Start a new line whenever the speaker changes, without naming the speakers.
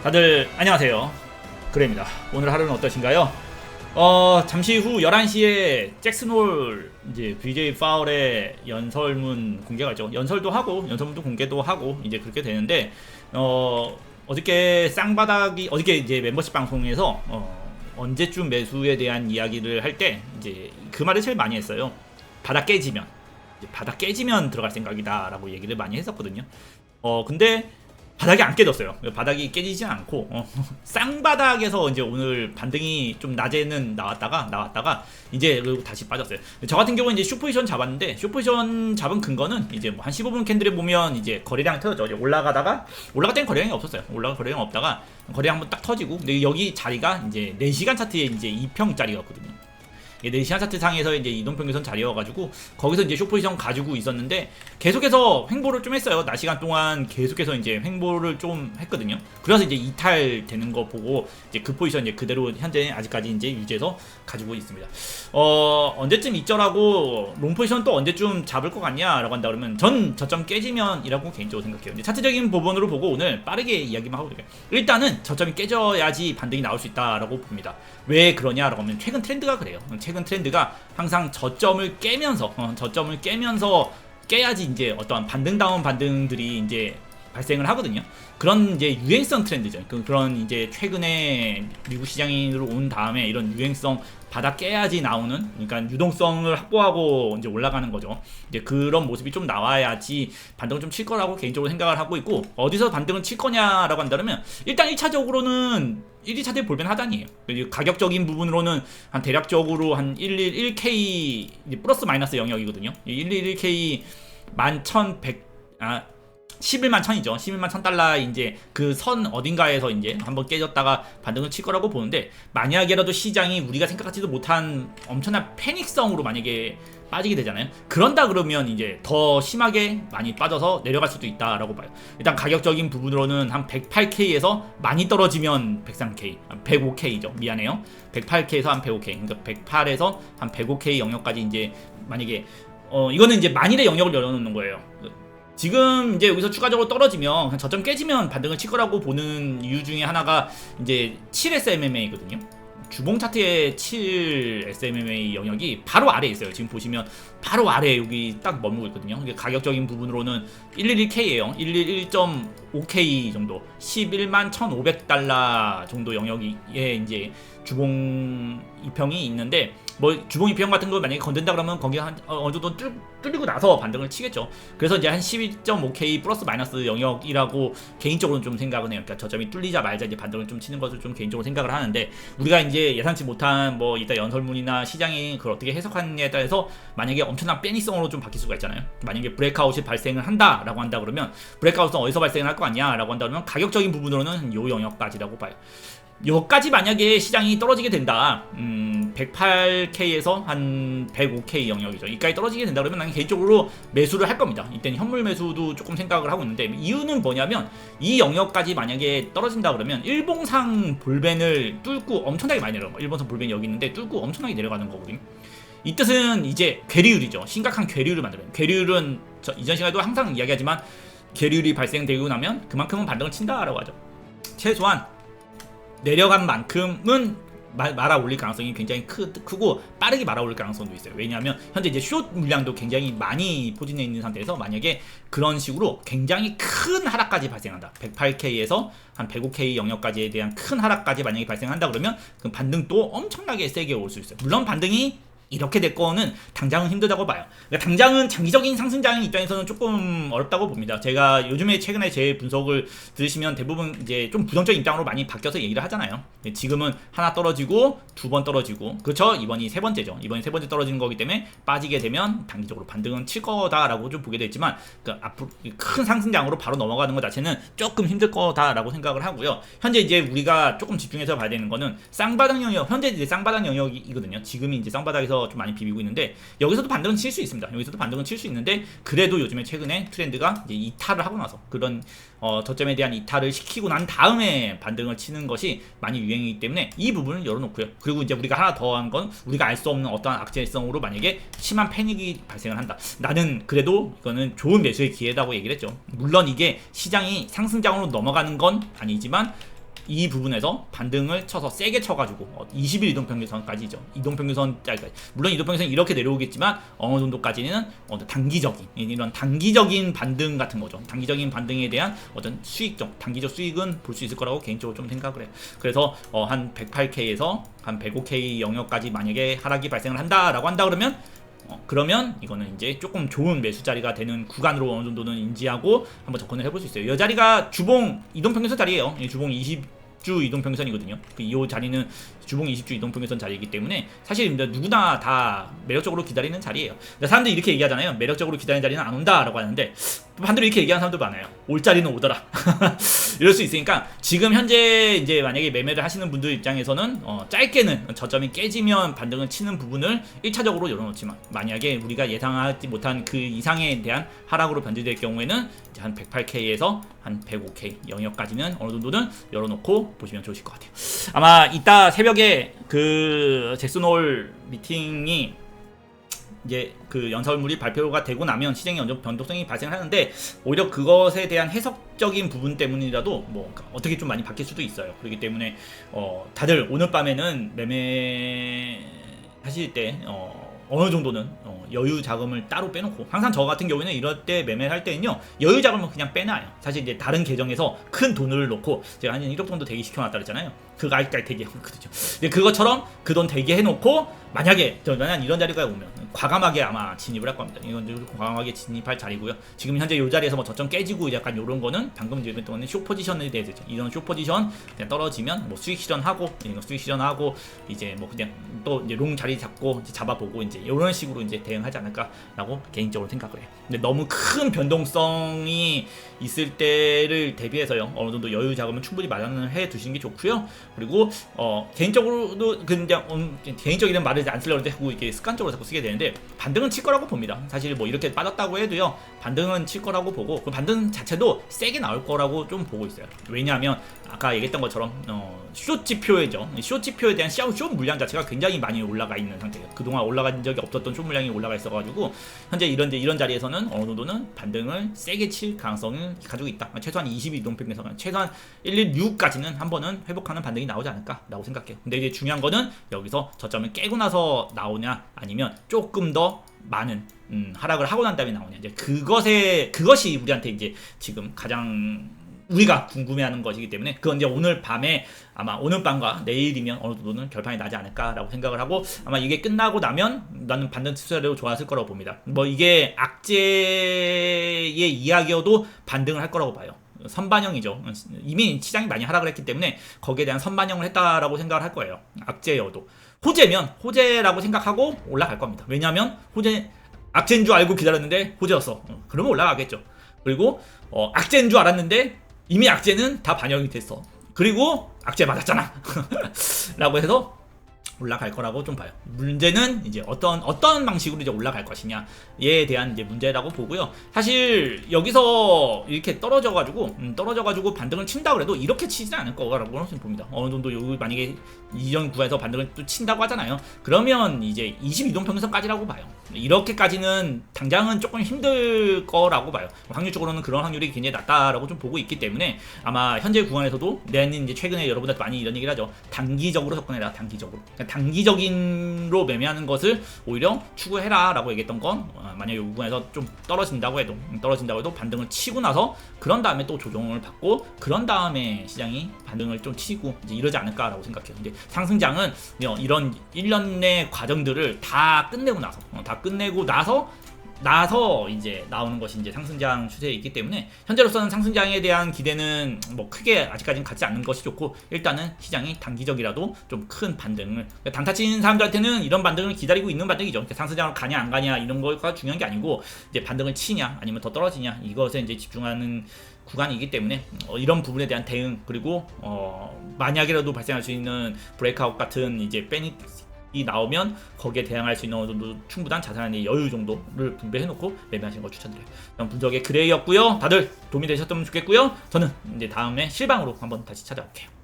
다들 안녕하세요. 그래입니다. 오늘 하루는 어떠신가요? 잠시 후 11시에 잭슨홀 이제 BJ 파울의 연설문 공개가 있죠. 연설도 하고 연설문도 공개도 하고 이제 그렇게 되는데 어저께 쌍바닥이 어저께 이제 멤버십 방송에서 언제쯤 매수에 대한 이야기를 할 때 이제 그 말을 제일 많이 했어요. 바닥 깨지면 들어갈 생각이다라고 얘기를 많이 했었거든요. 근데 바닥이 안 깨졌어요. 바닥이 깨지지 않고 쌍바닥에서 이제 오늘 반등이 좀 낮에는 나왔다가 이제 그리고 다시 빠졌어요. 저 같은 경우는 이제 슈퍼포지션 잡았는데 슈퍼포지션 잡은 근거는 이제 뭐 한 15분 캔들에 보면 이제 거래량 터져 올라갈 땐 거래량이 없었어요. 거래량 없다가 거래량 한번 딱 터지고 근데 여기 자리가 이제 4시간 차트에 이제 2평짜리였거든요. 4시간 차트 상에서 이제 이동평균선 자리여가지고 거기서 이제 숏포지션 가지고 있었는데 계속해서 횡보를 좀 했어요. 낮 시간 동안 계속해서 이제 횡보를 좀 했거든요. 그래서 이제 이탈되는 거 보고 이제 그 포지션 이제 그대로 현재 아직까지 이제 유지해서 가지고 있습니다. 언제쯤 입절하고 롱 포지션 또 언제쯤 잡을 것 같냐라고 한다 그러면 전 저점 깨지면이라고 개인적으로 생각해요. 이제 차트적인 부분으로 보고 오늘 빠르게 이야기만 하고 드릴게요. 일단은 저점이 깨져야지 반등이 나올 수 있다라고 봅니다. 왜 그러냐라고 하면 최근 트렌드가 그래요. 최근 트렌드가 항상 저점을 깨면서 깨야지 이제 어떠한 반등다운 반등들이 이제 발생을 하거든요. 그런 이제 유행성 트렌드죠. 그런 이제 최근에 미국 시장으로 온 다음에 이런 유행성 바닥 깨야지 나오는, 그러니까 유동성을 확보하고 이제 올라가는 거죠. 이제 그런 모습이 좀 나와야지 반등을 좀 칠 거라고 개인적으로 생각을 하고 있고, 어디서 반등을 칠 거냐라고 한다면 일단 1차적으로는 1, 2차대 볼벤 하단이에요. 가격적인 부분으로는 한 대략적으로 한 111K 플러스 마이너스 영역이거든요. 111K 11,100 11만 1000이죠. 11만 1000달러 이제 그 선 어딘가에서 이제 한번 깨졌다가 반등을 칠 거라고 보는데, 만약에라도 시장이 우리가 생각하지도 못한 엄청난 패닉성으로 만약에 빠지게 되잖아요. 그런다 그러면 이제 더 심하게 많이 빠져서 내려갈 수도 있다라고 봐요. 일단 가격적인 부분으로는 한 108K에서 많이 떨어지면 103K, 105K죠. 미안해요. 108K에서 한 105K, 그러니까 108에서 한 105K 영역까지 이제 만약에 이거는 이제 만일의 영역을 열어놓는 거예요. 지금 이제 여기서 추가적으로 떨어지면 저점 깨지면 반등을 칠 거라고 보는 이유 중에 하나가 이제 7SMMA거든요. 주봉 차트의 7SMMA 영역이 바로 아래에 있어요. 지금 보시면 바로 아래에 여기 딱 머물고 있거든요. 가격적인 부분으로는 111K예요. 111.5K 정도, 11만 1,500달러 정도 영역에 이제 주봉 이평이 있는데, 뭐 주봉 이평 같은 거 만약에 건든다 그러면 거기 한 어느 정도 뚫리고 나서 반등을 치겠죠. 그래서 이제 한 12.5K 플러스 마이너스 영역이라고 개인적으로는 좀 생각은 해요. 그러니까 저점이 뚫리자 말자 이제 반등을 좀 치는 것을 좀 개인적으로 생각을 하는데, 우리가 이제 예상치 못한 뭐 이따 연설문이나 시장이 그걸 어떻게 해석하느냐에 따라서 만약에 엄청난 패닉성으로 좀 바뀔 수가 있잖아요. 만약에 브레이크아웃이 발생을 한다라고 한다 그러면 브레이크아웃은 어디서 발생을 할 거 아니야라고 한다 그러면 가격적인 부분으로는 요 영역까지라고 봐요. 요까지 만약에 시장이 떨어지게 된다, 108K에서 한 105K 영역이죠. 이까지 떨어지게 된다 그러면 나는 개인적으로 매수를 할 겁니다. 이때는 현물 매수도 조금 생각을 하고 있는데, 이유는 뭐냐면 이 영역까지 만약에 떨어진다 그러면 일봉상 볼벤을 뚫고 엄청나게 많이 내려가는 거예요. 일봉상 볼벤이 여기 있는데 뚫고 엄청나게 내려가는 거거든요. 이 뜻은 이제 괴리율이죠. 심각한 괴리율을 만들어요. 괴리율은 이전 시간에도 항상 이야기하지만 괴리율이 발생되고 나면 그만큼은 반등을 친다라고 하죠. 최소한 내려간 만큼은 말아 올릴 가능성이 굉장히 크고 빠르게 말아 올릴 가능성도 있어요. 왜냐하면 현재 이제 숏 물량도 굉장히 많이 포진해 있는 상태에서 만약에 그런 식으로 굉장히 큰 하락까지 발생한다, 108K에서 한 105K 영역까지에 대한 큰 하락까지 만약에 발생한다 그러면 그 반등도 엄청나게 세게 올 수 있어요. 물론 반등이 이렇게 될 거는 당장은 힘들다고 봐요. 그러니까 당장은 장기적인 상승장의 입장에서는 조금 어렵다고 봅니다. 제가 요즘에 최근에 제 분석을 들으시면 대부분 이제 좀 부정적인 입장으로 많이 바뀌어서 얘기를 하잖아요. 지금은 하나 떨어지고 두 번 떨어지고, 그렇죠? 이번이 세 번째죠. 이번이 세 번째 떨어지는 거기 때문에 빠지게 되면 단기적으로 반등은 칠 거다라고 좀 보게 되지만, 그러니까 앞으로 큰 상승장으로 바로 넘어가는 것 자체는 조금 힘들 거다라고 생각을 하고요. 현재 이제 우리가 조금 집중해서 봐야 되는 거는 쌍바닥 영역, 현재 이제 쌍바닥 영역이거든요. 지금이 이제 쌍바닥에서 좀 많이 비비고 있는데, 여기서도 반등은 칠 수 있습니다. 여기서도 반등은 칠 수 있는데, 그래도 요즘에 최근에 트렌드가 이제 이탈을 하고 나서 그런 저점에 대한 이탈을 시키고 난 다음에 반등을 치는 것이 많이 유행이기 때문에 이 부분을 열어놓고요. 그리고 이제 우리가 하나 더 한 건, 우리가 알 수 없는 어떠한 악재성으로 만약에 심한 패닉이 발생을 한다, 나는 그래도 이거는 좋은 매수의 기회라고 얘기를 했죠. 물론 이게 시장이 상승장으로 넘어가는 건 아니지만 이 부분에서 반등을 쳐서 세게 쳐가지고 20일 이동평균선까지죠. 이동평균선 물론 이동평균선이 이렇게 내려오겠지만 어느 정도까지는 단기적인 이런 단기적인 반등 같은 거죠. 단기적인 반등에 대한 어떤 수익적 단기적 수익은 볼 수 있을 거라고 개인적으로 좀 생각을 해요. 그래서 한 108K에서 한 105K 영역까지 만약에 하락이 발생을 한다라고 한다 그러면 이거는 이제 조금 좋은 매수 자리가 되는 구간으로 어느 정도는 인지하고 한번 접근을 해볼 수 있어요. 이 자리가 주봉 이동평균선 자리예요. 주봉 20주 이동평균선이거든요. 이 자리는 주봉 20주 이동평균선 자리이기 때문에 사실 누구나 다 매력적으로 기다리는 자리예요. 사람들이 이렇게 얘기하잖아요. 매력적으로 기다리는 자리는 안 온다라고 하는데 반대로 이렇게 얘기하는 사람도 많아요. 올 자리는 오더라. 이럴 수 있으니까 지금 현재 이제 만약에 매매를 하시는 분들 입장에서는 짧게는 저점이 깨지면 반등을 치는 부분을 1차적으로 열어놓지만 만약에 우리가 예상하지 못한 그 이상에 대한 하락으로 변질될 경우에는 이제 한 108K에서 한 105K 영역까지는 어느 정도는 열어놓고 보시면 좋으실 것 같아요. 아마 이따 새벽에 그 잭슨홀 미팅이 이제 그 연설물이 발표가 되고 나면 시장에 어느 정도 변동성이 발생하는데 오히려 그것에 대한 해석적인 부분 때문이라도 뭐 어떻게 좀 많이 바뀔 수도 있어요. 그렇기 때문에 다들 오늘 밤에는 매매 하실 때 어느 정도는 여유 자금을 따로 빼놓고 항상 저 같은 경우에는 이럴 때 매매를 할 때는요 여유 자금을 그냥 빼놔요. 사실 이제 다른 계정에서 큰 돈을 넣고 제가 한 1억 정도 대기시켜놨다 그랬잖아요. 그거 아직까지 대기했거든요. 그것처럼 그 돈 대기해놓고 만약에 이런 자리가 오면 과감하게 아마 진입을 할 겁니다. 이건 과감하게 진입할 자리고요. 지금 현재 이 자리에서 뭐 저점 깨지고 약간 이런 거는 방금 얘기했던 거는 쇼 포지션에 대해서 이런 쇼 포지션 그냥 떨어지면 뭐 수익 실현하고 수익 실현하고 이제 뭐 그냥 또 이제 롱 자리 잡고 이제 잡아보고 이제 이런 식으로 이제 대응하지 않을까라고 개인적으로 생각을 해요. 근데 너무 큰 변동성이 있을 때를 대비해서요 어느 정도 여유 자금은 충분히 마련을 해 두시는 게 좋고요. 그리고 개인적으로도 그냥 개인적인 말을 안 쓰려고 하고 이렇게 습관적으로 자꾸 쓰게 되는데 반등은 칠 거라고 봅니다. 사실 뭐 이렇게 빠졌다고 해도요 반등은 칠 거라고 보고 그 반등 자체도 세게 나올 거라고 좀 보고 있어요. 왜냐하면 아까 얘기했던 것처럼 숏 지표에죠. 숏 지표에 대한 숏 물량 자체가 굉장히 많이 올라가 있는 상태예요. 그동안 올라간 적이 없었던 숏 물량이 올라가 있어가지고 현재 이런 자리에서는 어느 정도는 반등을 세게 칠 가능성을 가지고 있다. 최소한 22 이동평균선 최소한 116까지는 한 번은 회복하는 반등이 나오지 않을까라고 생각해요. 근데 이제 중요한 거는 여기서 저점을 깨고 나서 나오냐 아니면 조금 더 많은 하락을 하고 난 다음에 나오냐 이제 그것이 우리한테 이제 지금 가장 우리가 궁금해하는 것이기 때문에 그건 이제 오늘 밤에 아마 오늘 밤과 내일이면 어느 정도는 결판이 나지 않을까라고 생각을 하고 아마 이게 끝나고 나면 나는 반등 추세로 좋았을 거라고 봅니다. 뭐 이게 악재의 이야기여도 반등을 할 거라고 봐요. 선반영이죠. 이미 시장이 많이 하락을 했기 때문에 거기에 대한 선반영을 했다라고 생각을 할 거예요. 악재여도 호재면 호재라고 생각하고 올라갈 겁니다. 왜냐하면 호재 악재인 줄 알고 기다렸는데 호재였어. 그러면 올라가겠죠. 그리고 악재인 줄 알았는데 이미 악재는 다 반영이 됐어. 그리고 악재 맞았잖아. 라고 해서 올라갈 거라고 좀 봐요. 문제는 이제 어떤 방식으로 이제 올라갈 것이냐에 대한 이제 문제라고 보고요. 사실 여기서 이렇게 떨어져가지고 반등을 친다 그래도 이렇게 치지는 않을 거라고 봅니다. 어느 정도 여기 만약에 이전 구에서 반등을 또 친다고 하잖아요. 그러면 이제 22동평균선까지라고 봐요. 이렇게까지는 당장은 조금 힘들 거라고 봐요. 확률적으로는 그런 확률이 굉장히 낮다라고 좀 보고 있기 때문에 아마 현재 구간에서도 내는 이제 최근에 여러분들 많이 이런 얘기를 하죠. 단기적으로 접근해라. 단기적인로 매매하는 것을 오히려 추구해라 라고 얘기했던 건 만약에 이 구간에서 좀 떨어진다고 해도 반등을 치고 나서 그런 다음에 또 조정을 받고 그런 다음에 시장이 반등을 좀 치고 이제 이러지 않을까라고 생각해요. 근데 상승장은 이런 1년 내 과정들을 다 끝내고 나서 이제 나오는 것이 이제 상승장 추세에 있기 때문에 현재로서는 상승장에 대한 기대는 뭐 크게 아직까지는 갖지 않는 것이 좋고 일단은 시장이 단기적이라도 좀 큰 반등을 단타 치는 사람들한테는 이런 반등을 기다리고 있는 반등이죠. 상승장으로 가냐 안 가냐 이런 거가 중요한 게 아니고 이제 반등을 치냐 아니면 더 떨어지냐 이것에 이제 집중하는 구간이기 때문에 이런 부분에 대한 대응 그리고 만약이라도 발생할 수 있는 브레이크아웃 같은 이제 이 나오면 거기에 대항할 수 있는 어느 정도 충분한 자산의 여유 정도를 분배해놓고 매매하시는 걸 추천드려요. 그럼 분석의 그레이였고요. 다들 도움이 되셨다면 좋겠고요. 저는 이제 다음에 실방으로 한번 다시 찾아올게요.